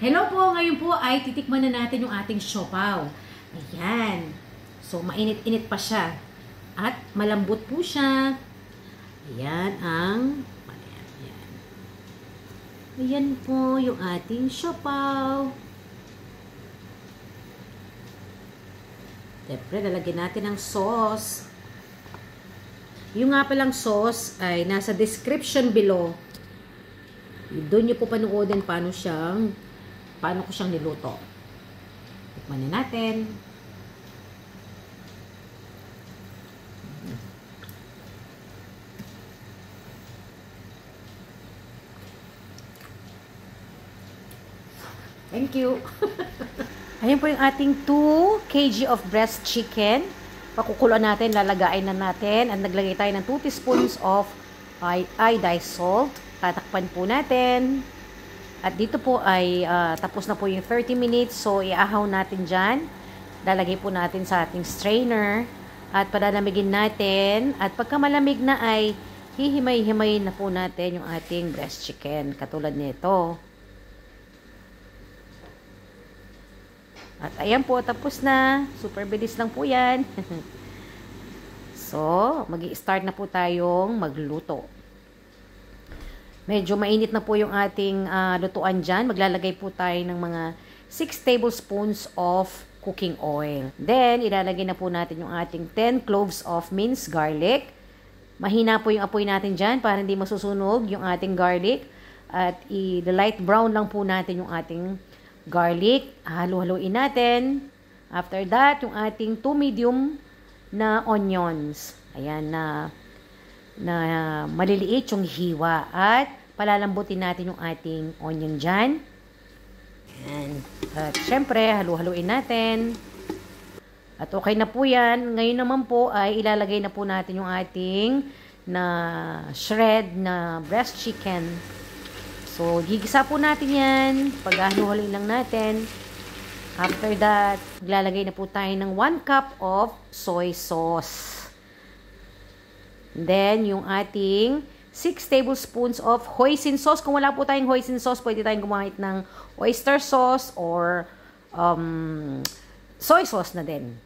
Hello po! Ngayon po ay titikman na natin yung ating siopaw. Ayan. So, mainit-init pa siya. At malambot po siya. Ayan ang... Ayan. Ayan po yung ating siopaw. Siyempre, lalagyan natin ng sauce. Yung nga palang sauce ay nasa description below. Doon nyo po panoodin paano ko siyang niluto. Tikman na natin. Thank you. Ayan po yung ating 2 kg of breast chicken. Pakukuluan natin, lalagain na natin. At naglagay tayo ng 2 teaspoons of iodized salt. Tatakpan po natin. At dito po ay tapos na po yung 30 minutes. So, iahaw natin dyan. Lalagay po natin sa ating strainer. At palalamigin natin. At pagka malamig na ay hihimay-himay na po natin yung ating breast chicken. Katulad nito. At ayan po, tapos na. Super bilis lang po yan. So, mag-i-start na po tayong magluto. Medyo mainit na po yung ating lutuan dyan. Maglalagay po tayo ng mga 6 tablespoons of cooking oil. Then, ilalagay na po natin yung ating 10 cloves of minced garlic. Mahina po yung apoy natin dyan para hindi masusunog yung ating garlic. At i-light brown lang po natin yung ating garlic. Halo-haloin natin. After that, yung ating 2 medium na onions. Ayan na maliliit yung hiwa. At palalambutin natin yung ating onion dyan. Ayan. At syempre, halo-haloin natin. At okay na po yan. Ngayon naman po ay ilalagay na po natin yung ating shred na breast chicken. So, gigisa po natin yan. Paghalo-haloin lang natin. After that, maglalagay na po tayo ng 1 cup of soy sauce. Then, yung ating 6 tablespoons of hoisin sauce. Kung wala po tayong hoisin sauce, pwede tayong gumamit ng oyster sauce or soy sauce na din.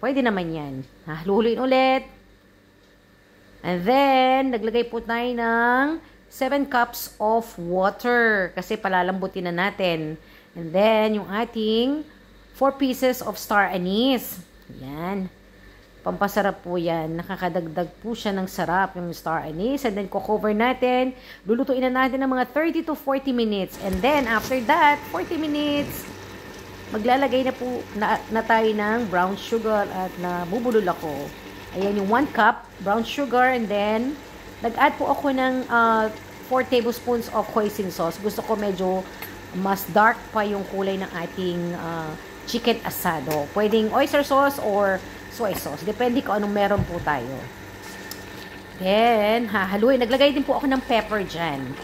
Pwede naman yan. Haluin ulit. And then, naglagay po tayo ng 7 cups of water kasi palalambutin na natin. And then, yung ating 4 pieces of star anise. Yan. Pampasarap po yan. Nakakadagdag po siya ng sarap yung star anise. And then, cover natin. Lulutuin na natin ng mga 30 to 40 minutes. And then, after that, 40 minutes, maglalagay na po na tayo ng brown sugar at nabubulol ako. Ayan yung 1 cup brown sugar. And then, nag-add po ako ng 4 tablespoons of hoisin sauce. Gusto ko medyo mas dark pa yung kulay ng ating chicken asado. Pwedeng oyster sauce or soy sauce. Depende kung anong meron po tayo. Then, hahaluin. Naglagay din po ako ng pepper dyan.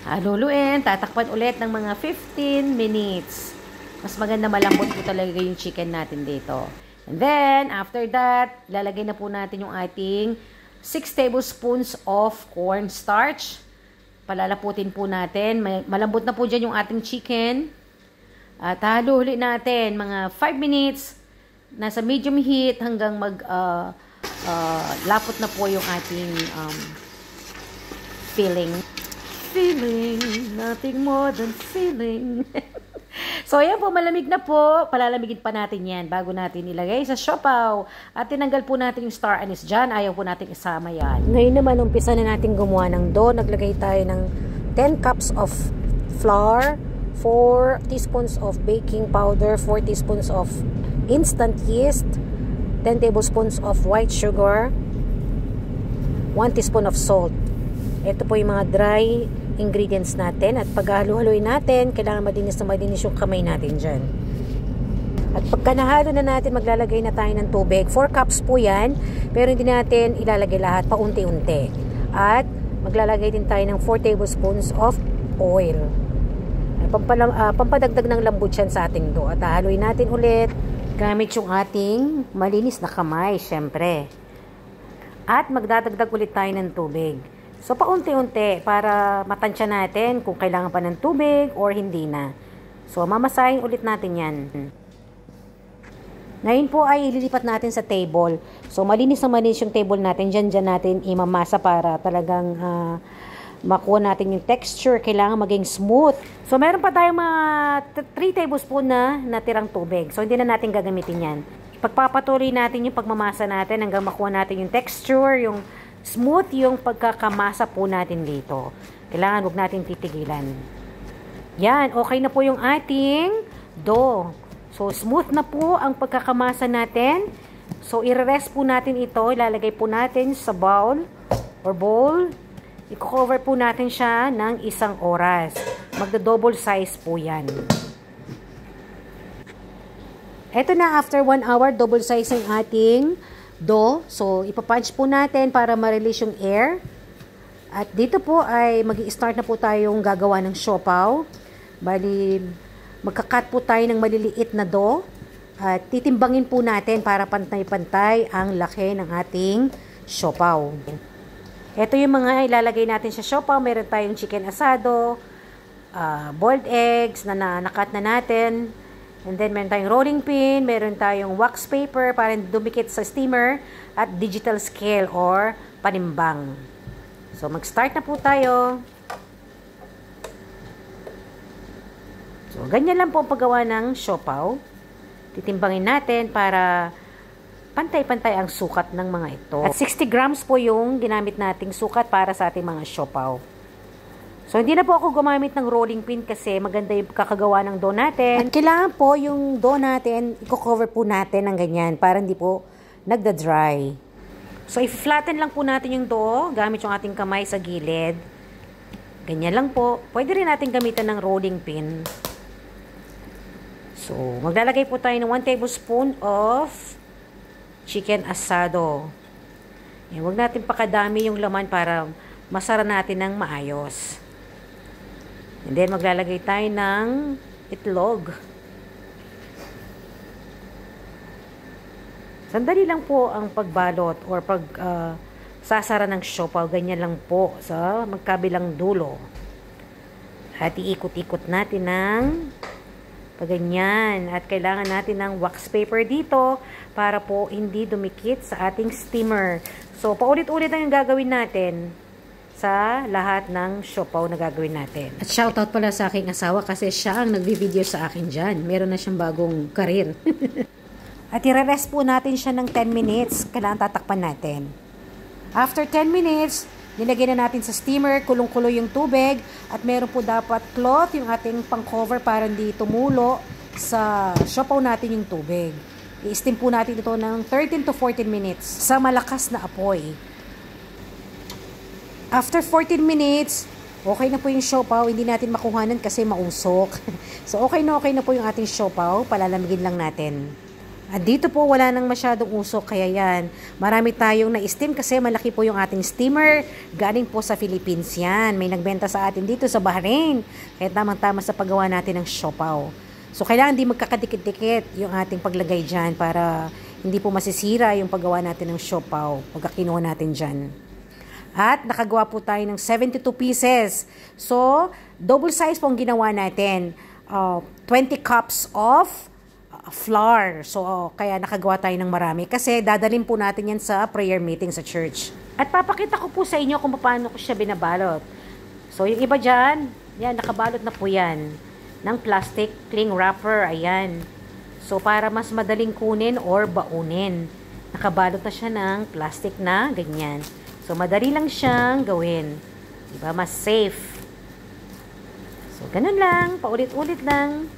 Haluluin. Tatakpan ulit ng mga 15 minutes. Mas maganda malambot po talaga yung chicken natin dito. And then, after that, lalagay na po natin yung ating 6 tablespoons of cornstarch. Palalaputin po natin. Malambot na po dyan yung ating chicken. At haluhuli natin mga 5 minutes. Nasa medium heat hanggang lapot na po yung ating filling. Filling, nothing more than filling. So, ayan po, malamig na po. Palalamigin pa natin yan bago natin ilagay sa siopaw. At tinanggal po natin yung star anise dyan. Ayaw po natin isama yan. Ngayon naman, umpisa na natin gumawa ng dough. Naglagay tayo ng 10 cups of flour, 4 teaspoons of baking powder, 4 teaspoons of instant yeast, 10 tablespoons of white sugar, 1 teaspoon of salt. Ito po yung mga dry ingredients natin. At paghalo-haloin natin, kailangan madinis na madinis yung kamay natin dyan. At pagka nahalo na natin, maglalagay na tayo ng tubig. 4 cups po yan, pero hindi natin ilalagay lahat, paunti-unti. At maglalagay din tayo ng 4 tablespoons of oil. Pampadagdag ng lambot yan sa ating dough. At haluin natin ulit. Gamit yung ating malinis na kamay, syempre. At magdadagdag ulit tayo ng tubig. So, paunti-unti para matansya natin kung kailangan pa ng tubig or hindi na. So, mamasahin ulit natin yan. Ngayon po ay ililipat natin sa table. So, malinis na malinis yung table natin. Diyan natin imamasa para talagang makuha natin yung texture. Kailangan maging smooth. So, meron pa tayong mga 3 tablespoon na natirang tubig. So, hindi na natin gagamitin yan. Pagpapatuloy natin yung pagmamasa natin hanggang makuha natin yung texture, yung smooth yung pagkakamasa po natin dito. Kailangan huwag natin titigilan. Yan, okay na po yung ating dough. So, smooth na po ang pagkakamasa natin. So, i-rest po natin ito. Ilalagay po natin sa bowl or bowl. I-cover po natin siya ng 1 oras. Magda-double size po yan. Ito na, after 1 hour, double size ang ating dough. So, ipapunch po natin para ma-release yung air. At dito po ay mag-i-start na po tayong gagawa ng siopaw. Bali, magka-cut po tayo ng maliliit na dough. At titimbangin po natin para pantay-pantay ang laki ng ating siopaw. Ito yung mga ilalagay natin sa siopaw. Meron tayong chicken asado, boiled eggs na nakat na natin. And then, meron tayong rolling pin, meron tayong wax paper para dumikit sa steamer, at digital scale or panimbang. So, mag-start na po tayo. So, ganyan lang po ang paggawa ng siopaw. Titimbangin natin para pantay-pantay ang sukat ng mga ito. At 60 grams po yung ginamit nating sukat para sa ating mga siopaw. So, hindi na po ako gumamit ng rolling pin kasi maganda yung kakagawa ng dough natin. At kailangan po yung dough natin, i-cover po natin ng ganyan para hindi po nagda-dry. So, i-flatten lang po natin yung dough gamit yung ating kamay sa gilid. Ganyan lang po. Pwede rin natin gamitan ng rolling pin. So, maglalagay po tayo ng 1 tablespoon of chicken asado. Huwag natin pakadami yung laman para masara natin ng maayos. And then, maglalagay tayo ng itlog. Sandali lang po ang pagbalot or sasara ng siopaw. Ganyan lang po sa magkabilang dulo. At iikot-ikot natin ng paganyan. At kailangan natin ng wax paper dito para po hindi dumikit sa ating steamer. So, paulit-ulit ang gagawin natin sa lahat ng siopaw na gagawin natin. At shoutout pala sa aking asawa kasi siya ang nagvi-video sa akin dyan. Meron na siyang bagong karir. At i-rest po natin siya ng 10 minutes. Kailangan tatakpan natin. After 10 minutes, nilagay na natin sa steamer, kulong-kulo yung tubig, at meron po dapat cloth, yung ating pang-cover para hindi tumulo sa siopaw natin yung tubig. I-steam po natin ito ng 13 to 14 minutes sa malakas na apoy. After 14 minutes, okay na po yung siopaw. Hindi natin makuhanan kasi mausok. So, okay na po yung ating siopaw. Palalamigin lang natin. At dito po, wala nang masyadong usok. Kaya yan, marami tayong na-steam kasi malaki po yung ating steamer. Galing po sa Philippines yan. May nagbenta sa atin dito sa Bahrain. Kaya tamang-tama sa paggawa natin ng siopaw. So, kailangan di magkakadikit-dikit yung ating paglagay dyan para hindi po masisira yung paggawa natin ng siopaw pagkakinuha natin dyan. At nakagawa po tayo ng 72 pieces. So, double size po ang ginawa natin. 20 cups of flour. So, kaya nakagawa tayo ng marami. Kasi dadalhin po natin yan sa prayer meeting sa church. At papakita ko po sa inyo kung paano ko siya binabalot. So, yung iba dyan, yan, nakabalot na po yan ng plastic cling wrapper. Ayan. So, para mas madaling kunin or baunin. Nakabalot na siya ng plastic na ganyan. So, madali lang siyang gawin. Diba? Mas safe. So, ganun lang. Paulit-ulit lang.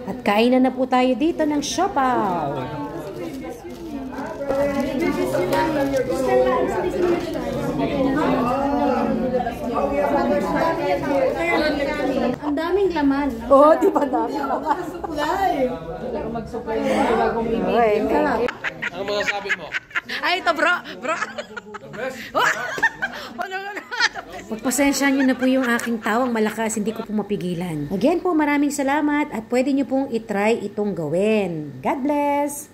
At kainan na po tayo dito ng siopaw. Ang daming laman. Oo, di ba daming laman? Mag-supply ng bagong ibig. Ano masasabi mo? Ay, ito bro. Pagpasensya nyo na po yung aking tawang malakas, hindi ko po mapigilan. Again po, maraming salamat at pwede nyo pong itry itong gawin. God bless!